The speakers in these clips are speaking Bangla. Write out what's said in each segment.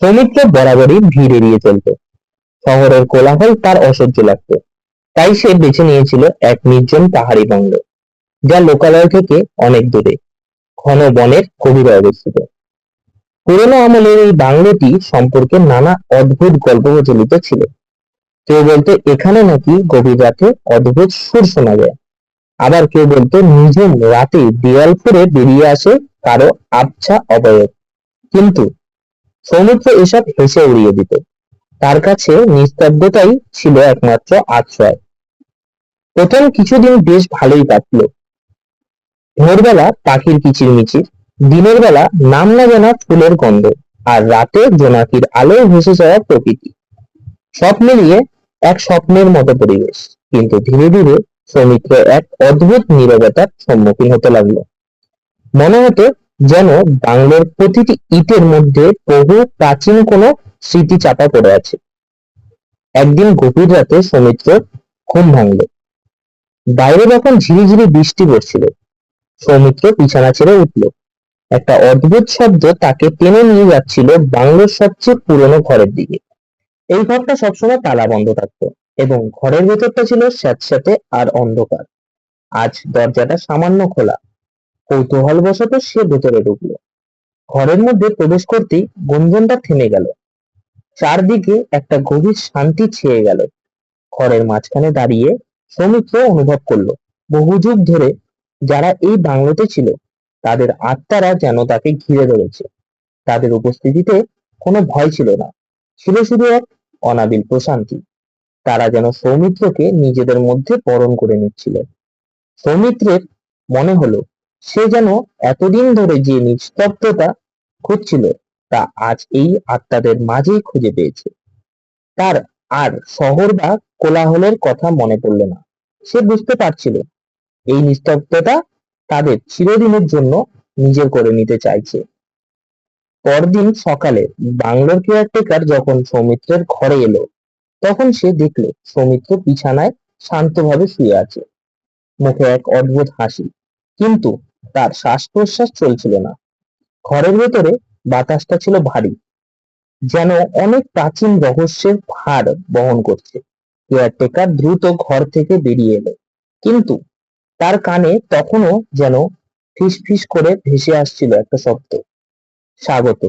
সৌমিত্র বরাবরই ভিড় এড়িয়ে চলত। শহরের কোলাহল তার অসহ্য লাগত। তাই সে বেছে নিয়েছিল এক নির্জন পাহাড়ি বাংলো, যা লোকালয় থেকে অনেক দূরে, ঘন বনের গভীরে অবস্থিত। পুরোনো আমলের এই বাংলোটি সম্পর্কে নানা অদ্ভুত গল্প প্রচলিত ছিল। কেউ বলতো এখানে নাকি গভীর রাতে অদ্ভুত সুর শোনা যায়। আবার কেউ বলতো নিঝুম রাতে দেয়াল ফুঁড়ে বেরিয়ে আসে কারো আবছা অবয়ব। কিন্তু সৌমিত্র এসব হেসে উড়িয়ে দিত। তার কাছে নিস্তব্ধতাই ছিল একমাত্র আশ্রয়। প্রথম কিছুদিন বেশ ভালোই কাটল। ভোরবেলা পাখির কিচিরমিচির, দিনের বেলা নাম না জানা ফুলের গন্ধ, আর রাতে জোনাকির আলোয় ভেসে যাওয়া প্রকৃতি, সব মিলিয়ে এক স্বপ্নের মতো পরিবেশ। কিন্তু ধীরে ধীরে সৌমিত্র এক অদ্ভুত নীরবতার সম্মুখীন হতে লাগলো। মনে হতো যেন বাংলোর প্রতিটি ইটের মধ্যে বহু প্রাচীন কোনো স্মৃতি চাপা পড়ে আছে। একদিন গভীর রাতে সৌমিত্র ঘুম ভাঙল। বাইরে তখন ঝিরিঝিরি বৃষ্টি পড়ছিল। সৌমিত্র বিছানা ছেড়ে উঠল। একটা অদ্ভুত শব্দ তাকে টেনে নিয়ে যাচ্ছিল বাংলোর সবচেয়ে পুরনো ঘরের দিকে। এই ঘরটা সবসময় তালা বন্ধ থাকতো এবং ঘরের ভেতরটা ছিল স্যাঁতস্যাঁতে আর অন্ধকার। আজ দরজাটা সামান্য খোলা। কৌতূহলবশত সে ভেতরে ঢুকলো। ঘরের মধ্যে প্রবেশ করতেই গুঞ্জনটা থেমে গেল। চারদিকে একটা গভীর শান্তি ছেয়ে গেল। ঘরের মাঝখানে দাঁড়িয়ে সৌমিত্র অনুভব করলো বহু যুগ ধরে যারা এই বাংলোতে ছিল তাদের আত্মারা যেন তাকে ঘিরে ধরেছে। তাদের উপস্থিতিতে কোনো ভয় ছিল না, ছিল শুধু এক অনাবিল প্রশান্তি। তারা যেন সৌমিত্রকে নিজেদের মধ্যে বরণ করে নিচ্ছিল। সৌমিত্রের মনে হলো সে যেন এতদিন ধরে যে নিস্তব্ধতা খুঁজছিল তা আজ এই আত্মাদের মাঝেই খুঁজে পেয়েছে। তার আর শহর বা কোলাহলের কথা মনে পড়ল না। সে বুঝতে পারছিল এই নিস্তব্ধতা তাদের চিরদিনের জন্য নিজের করে নিতে চাইছে। পরদিন সকালে বাংলোর কেয়ারটেকার যখন সৌমিত্রের ঘরে এলো, তখন সে দেখল সৌমিত্র বিছানায় শান্তভাবে শুয়ে আছে, মুখে এক অদ্ভুত হাসি। কিন্তু তার শ্বাস প্রশ্বাস চলছিল না। ঘরের ভেতরে বাতাসটা ছিল ভারী, যেন অনেক প্রাচীন রহস্যের ভার বহন করছে। কেয়ারটেকার দ্রুত ঘর থেকে বেরিয়ে এলো, কিন্তু তার কানে তখনও যেন ফিসফিস করে ভেসে আসছিল একটা শব্দ, স্বাগত।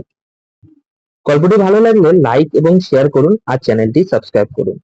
গল্পটি ভালো লাগলে লাইক এবং শেয়ার করুন আর চ্যানেলটি সাবস্ক্রাইব করুন।